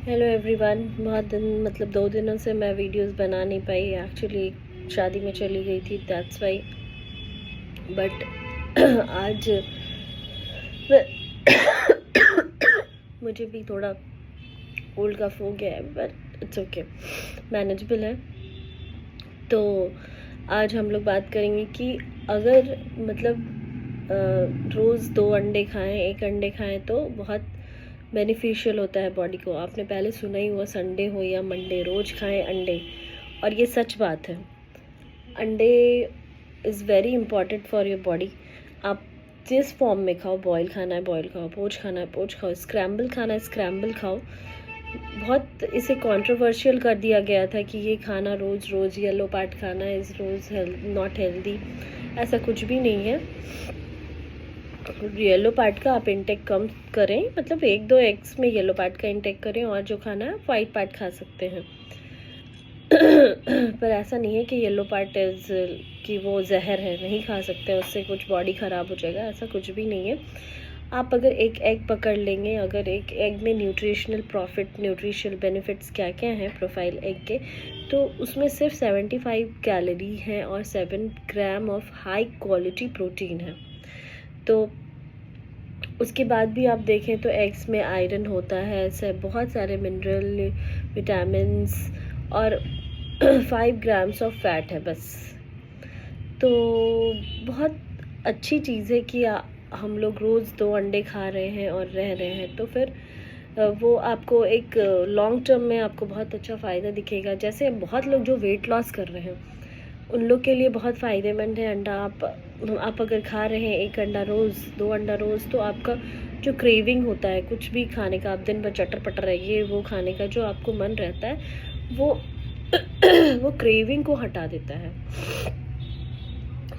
Hello everyone. बहुत दिन मतलब 2 दिनों से मैं वीडियोस बना नहीं पाई। एक्चुअली शादी में चली गई थी, दैट्स वाई। बट आज मुझे भी थोड़ा कोल्ड कफ हो गया है, बट इट्स ओके, मैनेजेबल है। तो आज हम लोग बात करेंगे कि अगर रोज़ 2 अंडे खाएं, 1 अंडे खाएं तो बहुत बेनिफिशियल होता है बॉडी को। आपने पहले सुना ही हुआ, संडे हो या मंडे, रोज़ खाएं अंडे। और ये सच बात है। अंडे is very important for your body. आप जिस फॉर्म में खाओ, बॉयल खाना है बॉयल खाओ, पोच खाना है पोच खाओ, स्क्रैम्बल खाना है स्क्रैम्बल खाओ। बहुत इसे कंट्रोवर्शियल कर दिया गया था कि ये खाना रोज़ रोज़ येलो पार्ट खाना इज़ रोज़ नॉट हेल्दी। ऐसा कुछ भी नहीं है। येलो पार्ट का आप इंटेक कम करें, मतलब 1-2 एग्स में येलो पार्ट का इंटेक करें, और जो खाना है वाइट पार्ट खा सकते हैं। पर ऐसा नहीं है कि येलो पार्ट इज़ कि वो जहर है, नहीं खा सकते, उससे कुछ बॉडी ख़राब हो जाएगा, ऐसा कुछ भी नहीं है। आप अगर एक एग पकड़ लेंगे, अगर एक एग में न्यूट्रिशनल बेनिफिट्स क्या क्या हैं प्रोफाइल एग के, तो उसमें सिर्फ 75 कैलोरी हैं और 7 gram of high quality protein है। तो उसके बाद भी आप देखें तो एग्स में आयरन होता है, ऐसे बहुत सारे मिनरल, विटामिन्स और 5 ग्राम्स ऑफ फैट है बस। तो बहुत अच्छी चीज़ है कि हम लोग रोज़ 2 अंडे खा रहे हैं और रह रहे हैं, तो फिर वो आपको एक लॉन्ग टर्म में आपको बहुत अच्छा फ़ायदा दिखेगा। जैसे बहुत लोग जो वेट लॉस कर रहे हैं, उन लोग के लिए बहुत फ़ायदेमंद है अंडा। आप अगर खा रहे हैं 1 अंडा रोज़, 2 अंडा रोज़, तो आपका जो क्रेविंग होता है कुछ भी खाने का, आप दिन भर चटर पटर ये वो खाने का जो आपको मन रहता है, वो वो क्रेविंग को हटा देता है,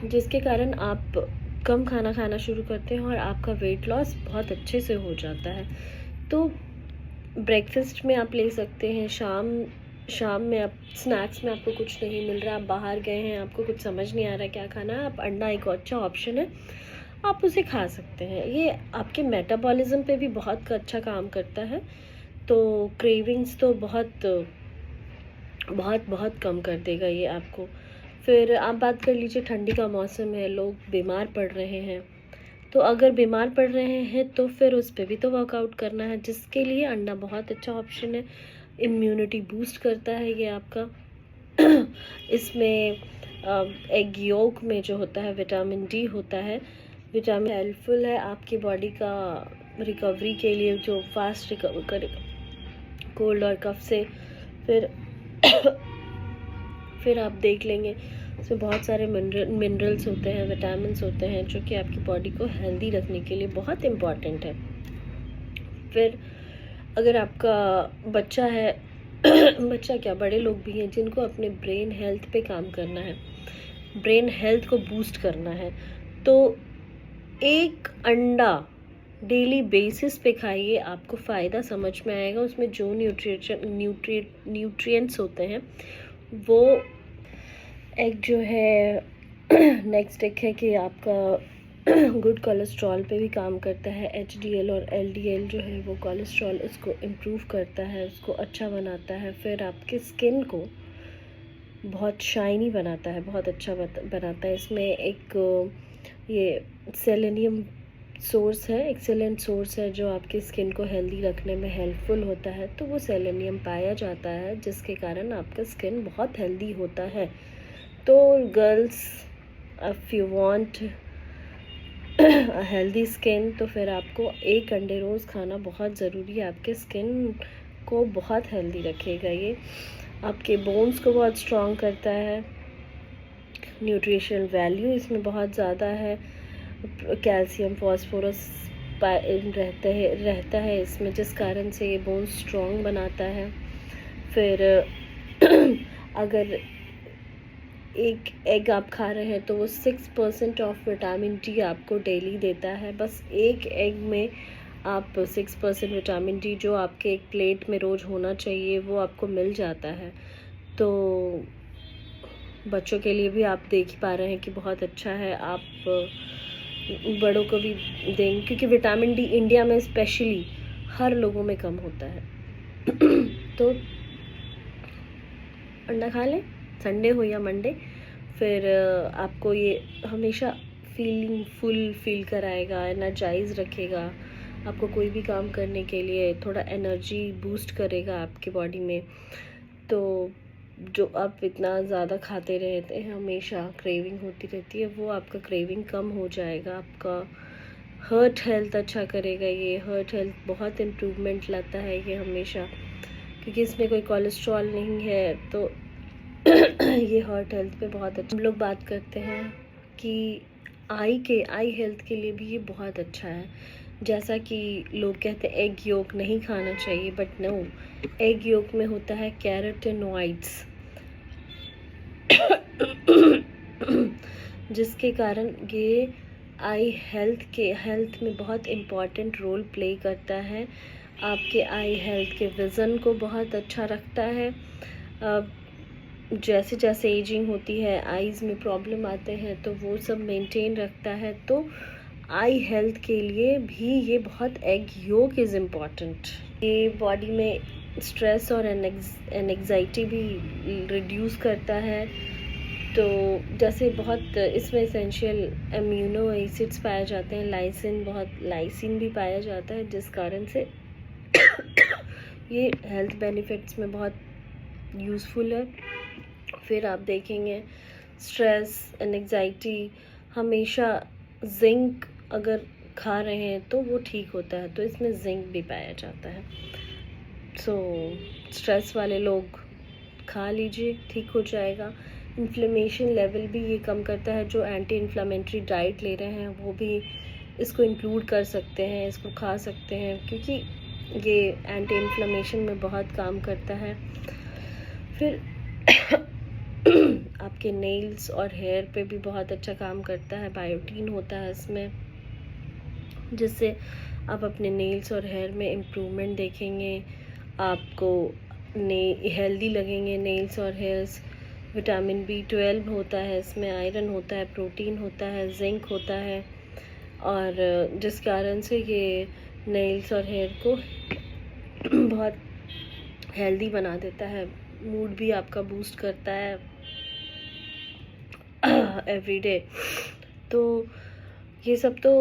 जिसके कारण आप कम खाना खाना शुरू करते हैं और आपका वेट लॉस बहुत अच्छे से हो जाता है। तो ब्रेकफास्ट में आप ले सकते हैं, शाम में आप स्नैक्स में आपको कुछ नहीं मिल रहा, आप बाहर गए हैं, आपको कुछ समझ नहीं आ रहा क्या खाना है, आप अंडा एक अच्छा ऑप्शन है, आप उसे खा सकते हैं। ये आपके मेटाबॉलिज्म पे भी बहुत अच्छा काम करता है। तो क्रेविंग्स तो बहुत बहुत बहुत कम कर देगा ये आपको। फिर आप बात कर लीजिए, ठंडी का मौसम है, लोग बीमार पड़ रहे हैं, तो अगर बीमार पड़ रहे हैं तो फिर उस पर भी तो वर्कआउट करना है, जिसके लिए अंडा बहुत अच्छा ऑप्शन है। इम्यूनिटी बूस्ट करता है ये आपका। इसमें एग योक में जो होता है विटामिन डी होता है, विटामिन हेल्पफुल है आपकी बॉडी का रिकवरी के लिए, जो फास्ट रिकवर करेगा कोल्ड और कफ से। फिर फिर आप देख लेंगे उसमें बहुत सारे मिनरल्स होते हैं, विटामिन्स होते हैं, जो कि आपकी बॉडी को हेल्दी रखने के लिए बहुत इम्पॉर्टेंट है। फिर अगर आपका बच्चा है बच्चा क्या, बड़े लोग भी हैं जिनको अपने ब्रेन हेल्थ पे काम करना है, ब्रेन हेल्थ को बूस्ट करना है, तो 1 अंडा डेली बेसिस पे खाइए, आपको फ़ायदा समझ में आएगा। उसमें जो न्यूट्रिएंट्स होते हैं वो एक जो है नेक्स्ट एक है कि आपका गुड कोलेस्ट्रॉल पे भी काम करता है। एचडीएल और एलडीएल जो है वो कोलेस्ट्रॉल उसको इम्प्रूव करता है, उसको अच्छा बनाता है। फिर आपके स्किन को बहुत शाइनी बनाता है, बहुत अच्छा बनाता है। इसमें एक ये सेलेनियम सोर्स है, एक्सेलेंट सोर्स है, जो आपकी स्किन को हेल्दी रखने में हेल्पफुल होता है। तो वो सेलेनियम पाया जाता है, जिसके कारण आपका स्किन बहुत हेल्दी होता है। तो girls, if you want a healthy skin, तो फिर आपको 1 अंडे रोज़ खाना बहुत ज़रूरी है। आपके स्किन को बहुत हेल्दी रखेगा ये, आपके बोन्स को बहुत स्ट्रॉन्ग करता है। न्यूट्रिशनल वैल्यू इसमें बहुत ज़्यादा है, कैल्शियम फॉस्फोरस रहता है इसमें, जिस कारण से ये बोन स्ट्रॉन्ग बनाता है। फिर अगर एक एग आप खा रहे हैं तो वो 6% ऑफ विटामिन डी आपको डेली देता है। बस एक एग में आप 6% विटामिन डी, जो आपके एक प्लेट में रोज़ होना चाहिए, वो आपको मिल जाता है। तो बच्चों के लिए भी आप देख ही पा रहे हैं कि बहुत अच्छा है। आप बड़ों को भी देंगे, क्योंकि विटामिन डी इंडिया में स्पेशली हर लोगों में कम होता है। तो अंडा खा लें, संडे हो या मंडे। फिर आपको ये हमेशा फीलिंग फुल फील कराएगा, एनर्जाइज रखेगा, आपको कोई भी काम करने के लिए थोड़ा एनर्जी बूस्ट करेगा आपकी बॉडी में। तो जो आप इतना ज़्यादा खाते रहते हैं, हमेशा क्रेविंग होती रहती है, वो आपका क्रेविंग कम हो जाएगा। आपका हार्ट हेल्थ अच्छा करेगा, ये हार्ट हेल्थ बहुत इम्प्रूवमेंट लाता है ये हमेशा, क्योंकि इसमें कोई कोलेस्ट्रॉल नहीं है। तो ये हार्ट हेल्थ पे बहुत अच्छा। हम लोग बात करते हैं कि आई हेल्थ के लिए भी ये बहुत अच्छा है। जैसा कि लोग कहते हैं एग योक नहीं खाना चाहिए, बट नो, एग योक में होता है कैरोटेनॉइड्स जिसके कारण ये आई हेल्थ में बहुत इम्पॉर्टेंट रोल प्ले करता है। आपके आई हेल्थ के विज़न को बहुत अच्छा रखता है। जैसे जैसे एजिंग होती है, आईज़ में प्रॉब्लम आते हैं, तो वो सब मेंटेन रखता है। तो आई हेल्थ के लिए भी ये बहुत एग योक इज़ इम्पॉर्टेंट। ये बॉडी में स्ट्रेस और एंग्जाइटी भी रिड्यूस करता है। तो जैसे बहुत इसमें एसेंशियल अम्यूनो एसिड्स पाए जाते हैं, लाइसिन भी पाया जाता है, जिस कारण से ये हेल्थ बेनिफिट्स में बहुत यूज़फुल है। फिर आप देखेंगे स्ट्रेस एंग्जाइटी, हमेशा जिंक अगर खा रहे हैं तो वो ठीक होता है, तो इसमें जिंक भी पाया जाता है। सो स्ट्रेस वाले लोग खा लीजिए, ठीक हो जाएगा। इन्फ्लेमेशन लेवल भी ये कम करता है। जो एंटी इन्फ्लामेटरी डाइट ले रहे हैं वो भी इसको इंक्लूड कर सकते हैं, इसको खा सकते हैं, क्योंकि ये एंटी इन्फ्लेमेशन में बहुत काम करता है। फिर आपके नेल्स और हेयर पे भी बहुत अच्छा काम करता है। बायोटीन होता है इसमें, जिससे आप अपने नेल्स और हेयर में इम्प्रूवमेंट देखेंगे, आपको हेल्दी लगेंगे नेल्स और हेयर्स। विटामिन B12 होता है इसमें, आयरन होता है, प्रोटीन होता है, जिंक होता है, और जिस कारण से ये नेल्स और हेयर को बहुत हेल्दी बना देता है। मूड भी आपका बूस्ट करता है एवरीडे। तो ये सब तो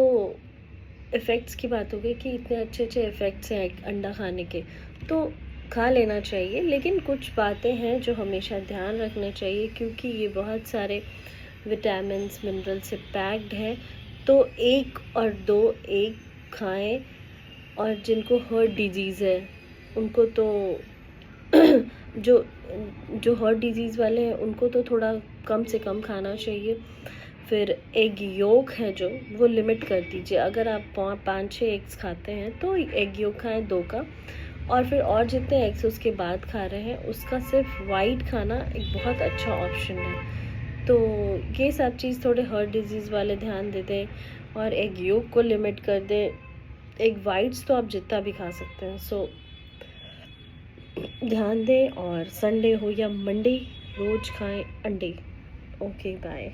इफ़ेक्ट्स की बात हो गई कि इतने अच्छे अच्छे इफ़ेक्ट्स हैं अंडा खाने के, तो खा लेना चाहिए। लेकिन कुछ बातें हैं जो हमेशा ध्यान रखना चाहिए, क्योंकि ये बहुत सारे विटामिन्स मिनरल से पैक्ड है। तो 1 और 2 एग खाएं, और जिनको हार्ट डिजीज़ है उनको तो जो हार्ट डिजीज़ वाले हैं उनको तो थोड़ा कम से कम खाना चाहिए। फिर एग योक है जो, वो लिमिट कर दीजिए। अगर आप 5-6 एग्स खाते हैं तो एग योक खाएं 2 का, और फिर और जितने एग्स उसके बाद खा रहे हैं उसका सिर्फ वाइट खाना एक बहुत अच्छा ऑप्शन है। तो ये सब चीज़ थोड़े हार्ट डिजीज़ वाले ध्यान दे दें, और एग योक को लिमिट कर दें। एग वाइट्स तो आप जितना भी खा सकते हैं। सो ध्यान दें, और संडे हो या मंडे रोज़ खाएं अंडे। Okay, bye.